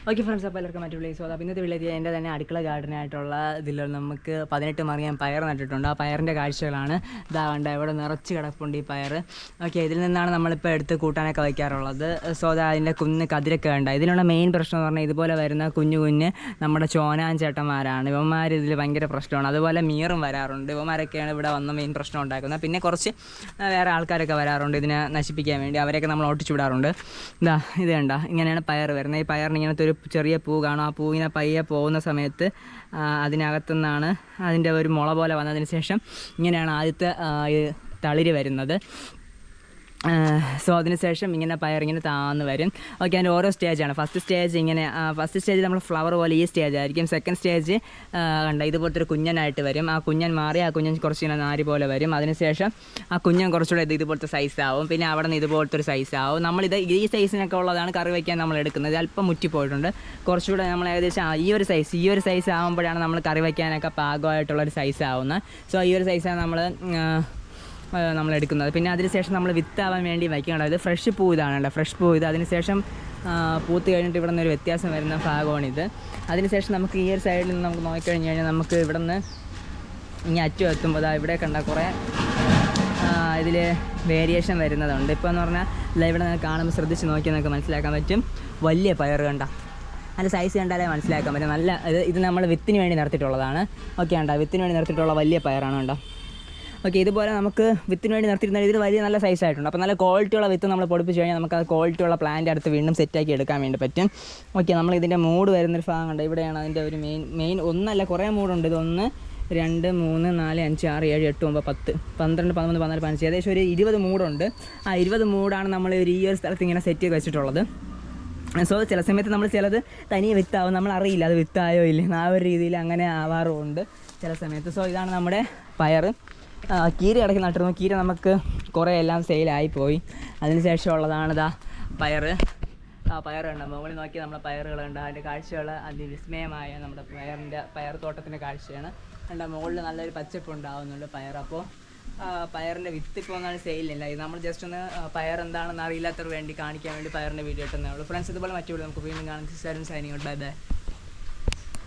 Okay friends, അപ്പോൾ എല്ലാവർക്കും മറ്റു വിളി സോദാ. ഇന്നത്തെ വിളി എൻ്റെ തന്നെ അടുക്കള ഗാർഡനായിട്ടുള്ള ഇതിൽ നമുക്ക് 18 മറിയാൻ പയർ നട്ടിട്ടുണ്ട്. ആ പയറിൻ്റെ കാഴ്ചകളാണ് ഇതാ കണ്ട. ഇവിടെ നിറച്ച് കിടപ്പുണ്ട് ഈ പയർ. ഓക്കെ, ഇതിൽ നിന്നാണ് നമ്മളിപ്പോൾ എടുത്ത് കൂട്ടാനൊക്കെ വയ്ക്കാറുള്ളത്. സോദാ അതിൻ്റെ കുഞ്ഞ് കതിരൊക്കെ ഉണ്ട്. ഇതിനുള്ള മെയിൻ പ്രശ്നം എന്ന് പറഞ്ഞാൽ ഇതുപോലെ വരുന്ന കുഞ്ഞു നമ്മുടെ ചോനാഞ്ചേട്ടന്മാരാണ്. ഇവന്മാർ ഇതിൽ ഭയങ്കര പ്രശ്നമാണ്. അതുപോലെ മീറും വരാറുണ്ട്. ഇവന്മാരൊക്കെയാണ് ഇവിടെ വന്ന് മെയിൻ പ്രശ്നം ഉണ്ടാക്കുന്നത്. പിന്നെ കുറച്ച് വേറെ ആൾക്കാരൊക്കെ വരാറുണ്ട് ഇതിനെ നശിപ്പിക്കാൻ വേണ്ടി. അവരെയൊക്കെ നമ്മൾ ഓട്ടിച്ചു വിടാറുണ്ട്. ഇതാ ഇത് കണ്ട, ഇങ്ങനെയാണ് പയർ വരുന്നത്. ഈ പയറിന് ഇങ്ങനത്തെ ഒരു ചെറിയ പൂ കാണും. ആ പൂവിനെ പയ്യെ പോകുന്ന സമയത്ത് അതിനകത്തുനിന്നാണ് അതിൻ്റെ ഒരു മുള പോലെ വന്നതിന് ശേഷം ഇങ്ങനെയാണ് ആദ്യത്തെ തളിര് വരുന്നത്. സോ അതിനുശേഷം ഇങ്ങനെ പയർ ഇങ്ങനെ താന്ന് വരും. ഓക്കെ, അതിൻ്റെ ഓരോ സ്റ്റേജാണ്. ഫസ്റ്റ് സ്റ്റേജ് ഇങ്ങനെ, ഫസ്റ്റ് സ്റ്റേജ് നമ്മൾ ഫ്ലവർ പോലെ ഈ സ്റ്റേജ് ആയിരിക്കും. സെക്കൻഡ് സ്റ്റേജ് കണ്ട ഇതുപോലത്തെ ഒരു കുഞ്ഞനായിട്ട് വരും. ആ കുഞ്ഞൻ മാറി ആ കുഞ്ഞൻ കുറച്ച് ഇങ്ങനെ നാരി പോലെ വരും. അതിനുശേഷം ആ കുഞ്ഞൻ കുറച്ചുകൂടെ ഇതുപോലത്തെ സൈസാവും. പിന്നെ അവിടെ നിന്ന് ഇതുപോലത്തെ ഒരു സൈസാവും. നമ്മളിത് ഈ സൈസിനൊക്കെ ഉള്ളതാണ് കറി വയ്ക്കാൻ നമ്മൾ എടുക്കുന്നത്. അല്പം മുറ്റിപ്പോയിട്ടുണ്ട്. കുറച്ചുകൂടെ നമ്മൾ ഏകദേശം ഈ ഒരു സൈസ് ആകുമ്പോഴാണ് നമ്മൾ കറി വയ്ക്കാനൊക്കെ പാകമായിട്ടുള്ളൊരു സൈസ് ആവുന്നത്. സോ ഈ ഒരു സൈസാണ് നമ്മൾ എടുക്കുന്നത്. പിന്നെ അതിനുശേഷം നമ്മൾ വിത്താവാൻ വേണ്ടി വയ്ക്കണം. ഇത് ഫ്രഷ് പൂ ഇതാണ്, ഫ്രഷ് പൂ ഇത്. അതിനുശേഷം പൂത്ത് കഴിഞ്ഞിട്ട് ഇവിടെ നിന്നൊരു വ്യത്യാസം വരുന്ന ഭാഗമാണിത്. അതിനുശേഷം നമുക്ക് ഈ ഒരു സൈഡിൽ നിന്ന് നമുക്ക് നോക്കിക്കഴിഞ്ഞ് കഴിഞ്ഞാൽ നമുക്ക് ഇവിടെ നിന്ന് ഇങ്ങനെ അറ്റം എത്തുമ്പോൾ ഇവിടെ കണ്ട കുറേ ഇതിൽ വേരിയേഷൻ വരുന്നതുണ്ട്. ഇപ്പോൾ എന്ന് പറഞ്ഞാൽ ഇവിടെ നിന്ന് കാണുമ്പോൾ ശ്രദ്ധിച്ച് നോക്കിയാൽ നമുക്ക് മനസ്സിലാക്കാൻ പറ്റും. വലിയ പയർ കണ്ട, നല്ല സൈസ് കണ്ടാലേ മനസ്സിലാക്കാൻ പറ്റും. നല്ല ഇത് നമ്മൾ വിത്തിന് വേണ്ടി നിർത്തിയിട്ടുള്ളതാണ്. ഓക്കെ കണ്ട, വിത്തിന് വേണ്ടി നിർത്തിയിട്ടുള്ള വലിയ പയറാണ് കണ്ടോ. ഓക്കെ, ഇതുപോലെ നമുക്ക് വിത്തിന് വേണ്ടി നിർത്തിയിരുന്ന ഇതിൽ വലിയ നല്ല സൈസ് ആയിട്ടുണ്ട്. അപ്പോൾ നല്ല ക്വാളിറ്റിയുള്ള വിത്ത് നമ്മൾ പൊടിപ്പിച്ച് കഴിഞ്ഞാൽ നമുക്ക് ആ ക്വാളിറ്റിയുള്ള പ്ലാന്റ് അടുത്ത് വീണ്ടും സെറ്റാക്കി എടുക്കാൻ വേണ്ടി പറ്റും. ഓക്കെ, നമ്മൾ ഇതിൻ്റെ മൂഡ് വരുന്നൊരു ഭാഗം കണ്ട്. ഇവിടെയാണ് അതിൻ്റെ ഒരു മെയിൻ ഒന്നല്ല, കുറേ മൂടുണ്ട്. ഇത് 1 2 3 4 5 6 7 8 9 10 12 13 14 15 ഏകദേശം ഒരു 20 മൂടുണ്ട്. ആ 20 മൂടാണ് നമ്മൾ ഈ ഒരു സ്ഥലത്ത് ഇങ്ങനെ സെറ്റ് ചെയ്ത് വെച്ചിട്ടുള്ളത്. സോ ചില സമയത്ത് നമ്മൾ ചിലത് തനിയെ വിത്താവും, നമ്മൾ അറിയില്ല അത് വിത്തായോ ഇല്ല. ആ ഒരു രീതിയിൽ അങ്ങനെ ആവാറുമുണ്ട് ചില സമയത്ത്. സോ ഇതാണ് നമ്മുടെ പയർ. കീര ഇടയ്ക്ക് നട്ടിരുന്നു. കീര നമുക്ക് കുറേ എല്ലാം സെയിലായിപ്പോയി. അതിന് ഉള്ളതാണ് ഇതാ പയർ. പയർ കണ്ട മുകളിൽ നോക്കി നമ്മളെ പയറുകളുണ്ട്. അതിൻ്റെ കാഴ്ചകൾ അതിവിസ്മയമായ നമ്മുടെ പയർ തോട്ടത്തിൻ്റെ കാഴ്ചയാണ്. കണ്ട മുകളിൽ നല്ലൊരു പച്ചപ്പ് ഉണ്ടാകുന്നുണ്ട് പയർ. അപ്പോൾ പയറിൻ്റെ വിത്ത് ഇപ്പോൾ ഒന്നാണ് സെയിലില്ല. ഇത് നമ്മൾ ജസ്റ്റ് ഒന്ന് പയർ എന്താണെന്ന് അറിയില്ലാത്തവർ വേണ്ടി കാണിക്കാൻ വേണ്ടി പയറിൻ്റെ വീഡിയോ ഇട്ടുന്നേ ഉള്ളൂ. ഫ്രണ്ട്സ്, ഇതുപോലെ മറ്റു നമുക്ക് വീണ്ടും കാണാൻ. Signing out. Bye bye.